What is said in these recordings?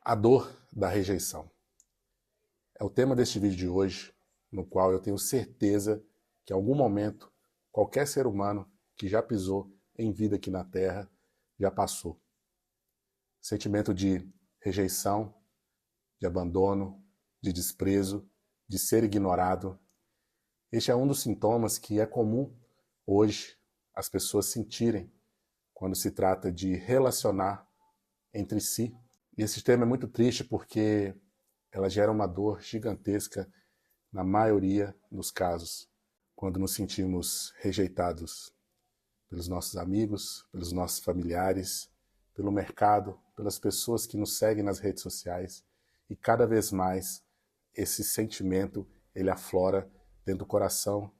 A dor da rejeição. É o tema deste vídeo de hoje, no qual eu tenho certeza que em algum momento, qualquer ser humano que já pisou em vida aqui na Terra, já passou. Sentimento de rejeição, de abandono, de desprezo, de ser ignorado. Este é um dos sintomas que é comum hoje as pessoas sentirem quando se trata de relacionar entre si. E esse tema é muito triste porque ela gera uma dor gigantesca na maioria dos casos, quando nos sentimos rejeitados pelos nossos amigos, pelos nossos familiares, pelo mercado, pelas pessoas que nos seguem nas redes sociais, e cada vez mais esse sentimento ele aflora dentro do coração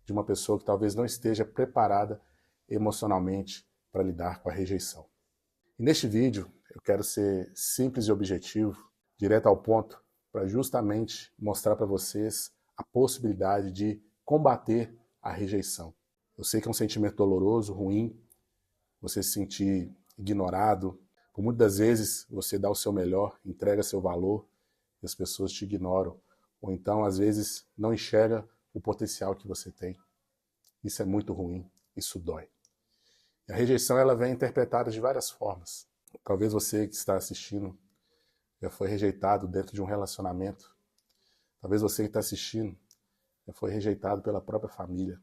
de uma pessoa que talvez não esteja preparada emocionalmente para lidar com a rejeição. E neste vídeo eu quero ser simples e objetivo, direto ao ponto, para justamente mostrar para vocês a possibilidade de combater a rejeição. Eu sei que é um sentimento doloroso, ruim, você se sentir ignorado. Por muitas vezes você dá o seu melhor, entrega seu valor e as pessoas te ignoram. Ou então, às vezes, não enxerga o potencial que você tem. Isso é muito ruim, isso dói. E a rejeição ela vem interpretada de várias formas. Talvez você que está assistindo já foi rejeitado dentro de um relacionamento. Talvez você que está assistindo já foi rejeitado pela própria família.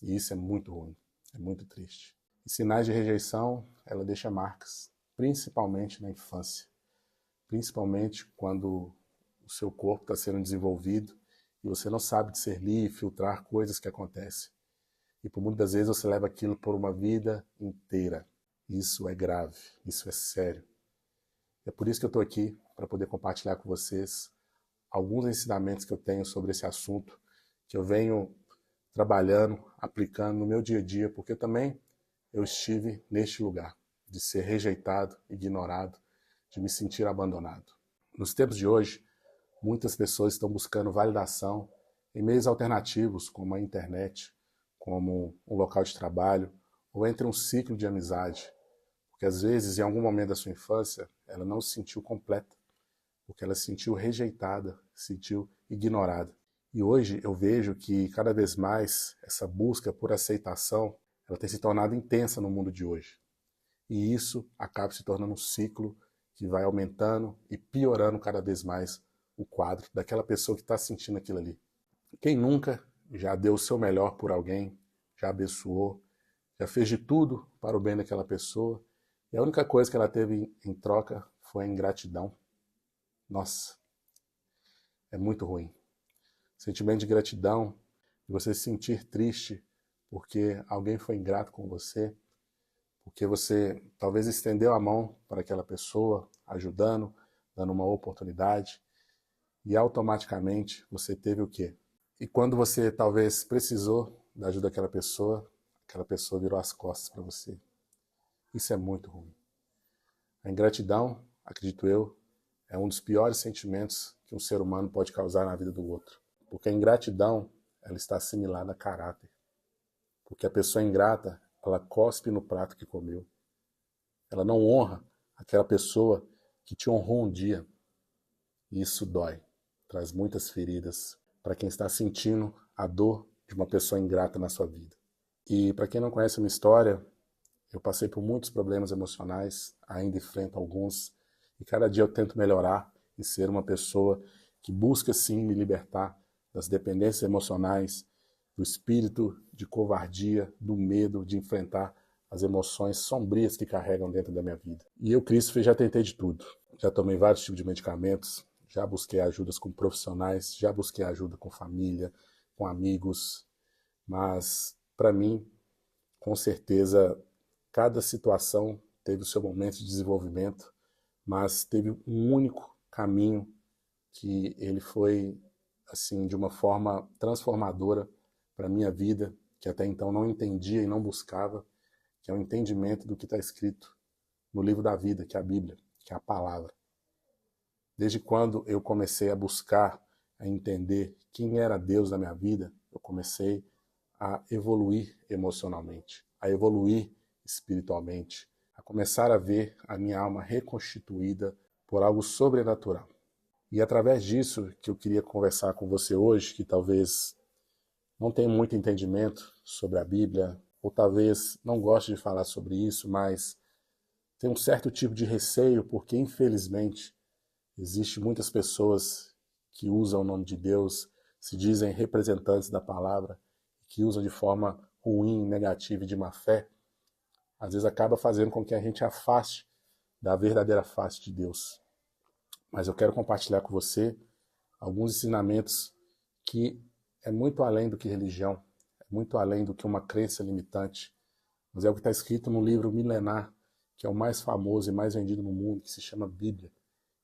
E isso é muito ruim, é muito triste. E sinais de rejeição, ela deixa marcas, principalmente na infância. Principalmente quando o seu corpo está sendo desenvolvido e você não sabe discernir e filtrar coisas que acontecem. E por muitas vezes você leva aquilo por uma vida inteira. Isso é grave, isso é sério. É por isso que eu estou aqui, para poder compartilhar com vocês alguns ensinamentos que eu tenho sobre esse assunto, que eu venho trabalhando, aplicando no meu dia a dia, porque também eu estive neste lugar, de ser rejeitado, ignorado, de me sentir abandonado. Nos tempos de hoje, muitas pessoas estão buscando validação em meios alternativos, como a internet, como um local de trabalho, ou entre um ciclo de amizade. Porque às vezes, em algum momento da sua infância, ela não se sentiu completa, porque ela se sentiu rejeitada, se sentiu ignorada. E hoje eu vejo que cada vez mais essa busca por aceitação, ela tem se tornado intensa no mundo de hoje. E isso acaba se tornando um ciclo que vai aumentando e piorando cada vez mais o quadro daquela pessoa que está sentindo aquilo ali. Quem nunca já deu o seu melhor por alguém, já abençoou, já fez de tudo para o bem daquela pessoa, e a única coisa que ela teve em troca foi a ingratidão. Nossa, é muito ruim. Sentimento de gratidão, de você se sentir triste porque alguém foi ingrato com você, porque você talvez estendeu a mão para aquela pessoa, ajudando, dando uma oportunidade, e automaticamente você teve o quê? E quando você talvez precisou da ajuda daquela pessoa virou as costas para você. Isso é muito ruim. A ingratidão, acredito eu, é um dos piores sentimentos que um ser humano pode causar na vida do outro. Porque a ingratidão, ela está assimilada a caráter. Porque a pessoa ingrata, ela cospe no prato que comeu. Ela não honra aquela pessoa que te honrou um dia. E isso dói, traz muitas feridas para quem está sentindo a dor de uma pessoa ingrata na sua vida. E para quem não conhece a minha história, eu passei por muitos problemas emocionais, ainda enfrento alguns, e cada dia eu tento melhorar e ser uma pessoa que busca sim me libertar das dependências emocionais, do espírito de covardia, do medo de enfrentar as emoções sombrias que carregam dentro da minha vida. E eu, Christopher, já tentei de tudo. Já tomei vários tipos de medicamentos, já busquei ajudas com profissionais, já busquei ajuda com família, com amigos, mas para mim, com certeza, cada situação teve o seu momento de desenvolvimento, mas teve um único caminho que ele foi assim de uma forma transformadora para a minha vida, que até então não entendia e não buscava, que é o entendimento do que está escrito no livro da vida, que é a Bíblia, que é a palavra. Desde quando eu comecei a buscar, a entender quem era Deus na minha vida, eu comecei a evoluir emocionalmente, a evoluir espiritualmente, a começar a ver a minha alma reconstituída por algo sobrenatural. E através disso que eu queria conversar com você hoje, que talvez não tenha muito entendimento sobre a Bíblia, ou talvez não goste de falar sobre isso, mas tem um certo tipo de receio, porque infelizmente existem muitas pessoas que usam o nome de Deus, se dizem representantes da palavra, que usam de forma ruim, negativa e de má fé, às vezes acaba fazendo com que a gente afaste da verdadeira face de Deus. Mas eu quero compartilhar com você alguns ensinamentos que é muito além do que religião, é muito além do que uma crença limitante, mas é o que está escrito no livro milenar, que é o mais famoso e mais vendido no mundo, que se chama Bíblia.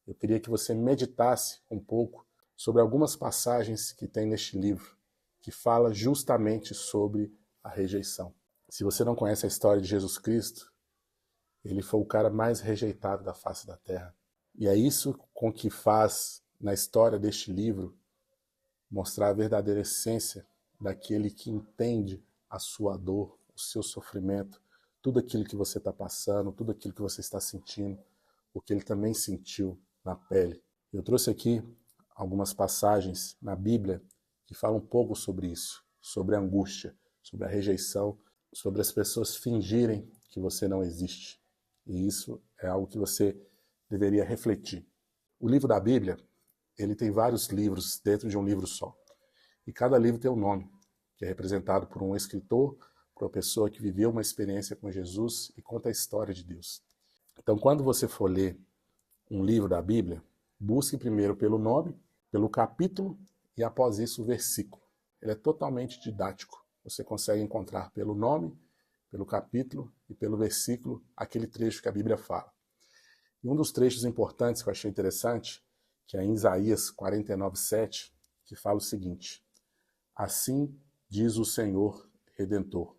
Eu queria que você meditasse um pouco sobre algumas passagens que tem neste livro, que fala justamente sobre a rejeição. Se você não conhece a história de Jesus Cristo, ele foi o cara mais rejeitado da face da terra. E é isso com que faz, na história deste livro, mostrar a verdadeira essência daquele que entende a sua dor, o seu sofrimento, tudo aquilo que você está passando, tudo aquilo que você está sentindo, o que ele também sentiu na pele. Eu trouxe aqui algumas passagens na Bíblia que falam um pouco sobre isso, sobre a angústia, sobre a rejeição, sobre as pessoas fingirem que você não existe. E isso é algo que você deveria refletir. O livro da Bíblia, ele tem vários livros dentro de um livro só. E cada livro tem um nome, que é representado por um escritor, por uma pessoa que viveu uma experiência com Jesus e conta a história de Deus. Então, quando você for ler um livro da Bíblia, busque primeiro pelo nome, pelo capítulo e após isso o versículo. Ele é totalmente didático. Você consegue encontrar pelo nome, pelo capítulo e pelo versículo aquele trecho que a Bíblia fala. E um dos trechos importantes que eu achei interessante, que é em Isaías 49:7, que fala o seguinte: assim diz o Senhor Redentor,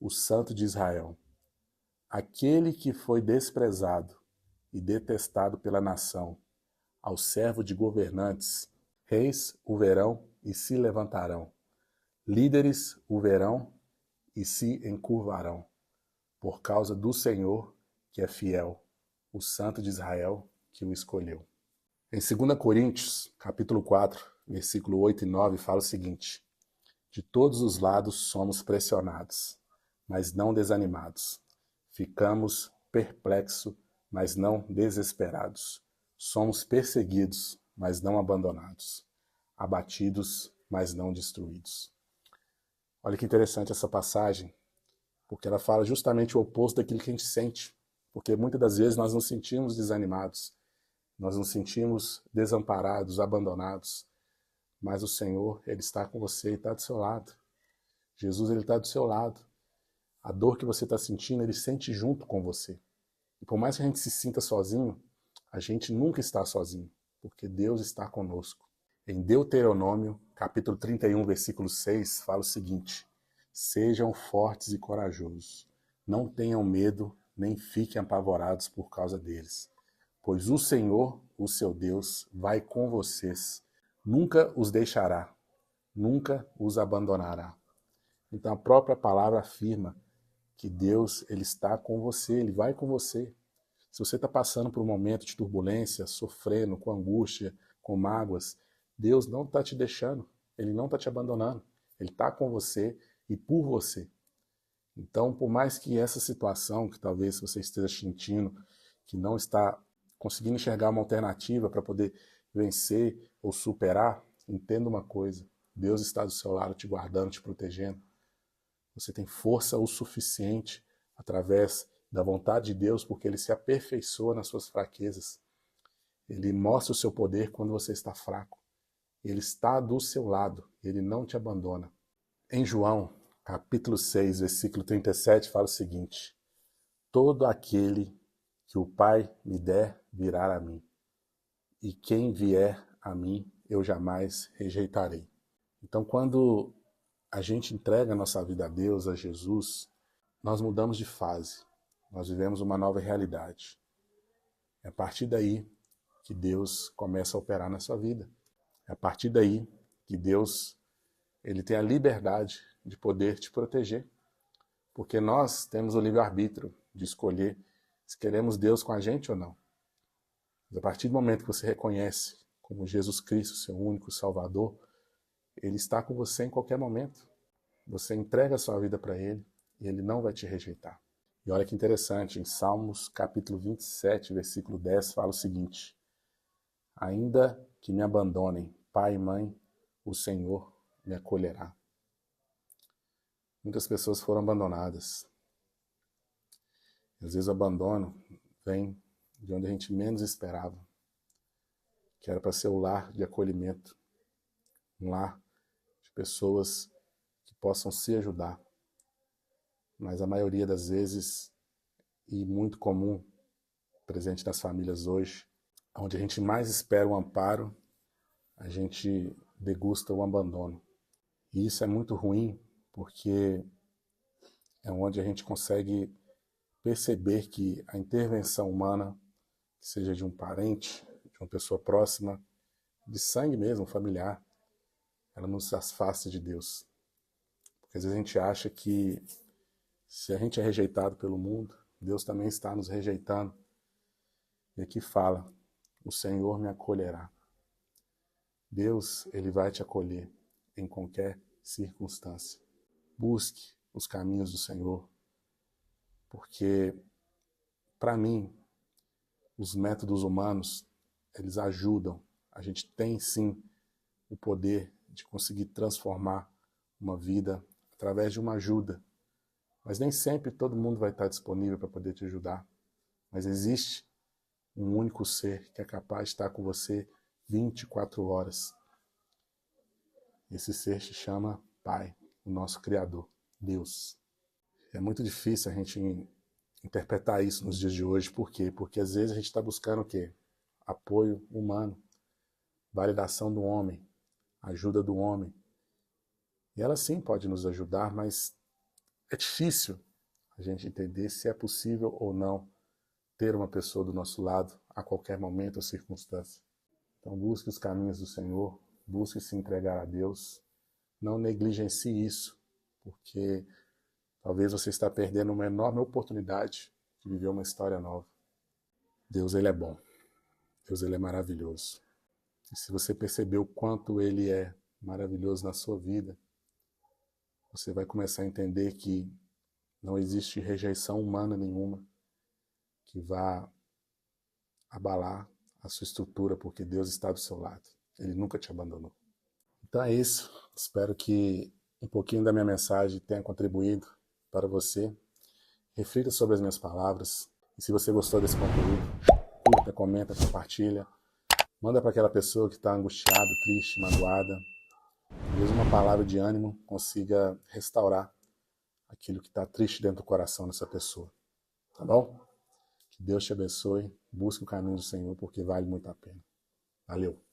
o Santo de Israel, aquele que foi desprezado e detestado pela nação, ao servo de governantes, reis o verão e se levantarão, líderes o verão e se encurvarão, por causa do Senhor que é fiel, o Santo de Israel que o escolheu. Em 2 Coríntios, capítulo 4, versículo 8 e 9, fala o seguinte: de todos os lados somos pressionados, mas não desanimados. Ficamos perplexos, mas não desesperados. Somos perseguidos, mas não abandonados. Abatidos, mas não destruídos. Olha que interessante essa passagem, porque ela fala justamente o oposto daquilo que a gente sente. Porque muitas das vezes nós nos sentimos desanimados, nós nos sentimos desamparados, abandonados. Mas o Senhor, Ele está com você e está do seu lado. Jesus, Ele está do seu lado. A dor que você está sentindo, Ele sente junto com você. E por mais que a gente se sinta sozinho, a gente nunca está sozinho, porque Deus está conosco. Em Deuteronômio, capítulo 31, versículo 6, fala o seguinte: sejam fortes e corajosos, não tenham medo, nem fiquem apavorados por causa deles, pois o Senhor, o seu Deus, vai com vocês, nunca os deixará, nunca os abandonará. Então a própria palavra afirma que Deus, Ele está com você, Ele vai com você. Se você está passando por um momento de turbulência, sofrendo, com angústia, com mágoas, Deus não está te deixando, Ele não está te abandonando. Ele está com você e por você. Então, por mais que essa situação, que talvez você esteja sentindo, que não está conseguindo enxergar uma alternativa para poder vencer ou superar, entenda uma coisa: Deus está do seu lado, te guardando, te protegendo. Você tem força o suficiente através da vontade de Deus, porque Ele se aperfeiçoa nas suas fraquezas. Ele mostra o seu poder quando você está fraco. Ele está do seu lado, Ele não te abandona. Em João, capítulo 6, versículo 37, fala o seguinte: todo aquele que o Pai me der virá a mim, e quem vier a mim eu jamais rejeitarei. Então, quando a gente entrega a nossa vida a Deus, a Jesus, nós mudamos de fase, nós vivemos uma nova realidade. É a partir daí que Deus começa a operar na sua vida. É a partir daí que Deus, Ele tem a liberdade de poder te proteger. Porque nós temos o livre-arbítrio de escolher se queremos Deus com a gente ou não. Mas a partir do momento que você reconhece como Jesus Cristo, seu único Salvador, Ele está com você em qualquer momento. Você entrega a sua vida para Ele e Ele não vai te rejeitar. E olha que interessante, em Salmos capítulo 27, versículo 10, fala o seguinte: ainda que me abandonem pai e mãe, o Senhor me acolherá. Muitas pessoas foram abandonadas. Às vezes o abandono vem de onde a gente menos esperava, que era para ser o lar de acolhimento, um lar de pessoas que possam se ajudar. Mas a maioria das vezes, e muito comum, presente nas famílias hoje, onde a gente mais espera o amparo, a gente degusta o abandono. E isso é muito ruim, porque é onde a gente consegue perceber que a intervenção humana, seja de um parente, de uma pessoa próxima, de sangue mesmo, familiar, ela nos afasta de Deus. Porque às vezes a gente acha que se a gente é rejeitado pelo mundo, Deus também está nos rejeitando. E aqui fala, o Senhor me acolherá. Deus, Ele vai te acolher em qualquer circunstância. Busque os caminhos do Senhor, porque, para mim, os métodos humanos, eles ajudam. A gente tem, sim, o poder de conseguir transformar uma vida através de uma ajuda. Mas nem sempre todo mundo vai estar disponível para poder te ajudar. Mas existe um único ser que é capaz de estar com você 24 horas. Esse ser se chama Pai, o nosso Criador, Deus. É muito difícil a gente interpretar isso nos dias de hoje. Por quê? Porque às vezes a gente está buscando o quê? Apoio humano, validação do homem, ajuda do homem. E ela sim pode nos ajudar, mas é difícil a gente entender se é possível ou não ter uma pessoa do nosso lado a qualquer momento ou circunstância. Então busque os caminhos do Senhor, busque se entregar a Deus, não negligencie isso, porque talvez você está perdendo uma enorme oportunidade de viver uma história nova. Deus, Ele é bom. Deus, Ele é maravilhoso. E se você perceber o quanto Ele é maravilhoso na sua vida, você vai começar a entender que não existe rejeição humana nenhuma que vá abalar a sua estrutura, porque Deus está do seu lado. Ele nunca te abandonou. Então é isso. Espero que um pouquinho da minha mensagem tenha contribuído para você. Reflita sobre as minhas palavras. E se você gostou desse conteúdo, curta, comenta, compartilha. Manda para aquela pessoa que está angustiada, triste, magoada. Talvez uma palavra de ânimo consiga restaurar aquilo que está triste dentro do coração dessa pessoa. Tá bom? Que Deus te abençoe. Busque o caminho do Senhor, porque vale muito a pena. Valeu!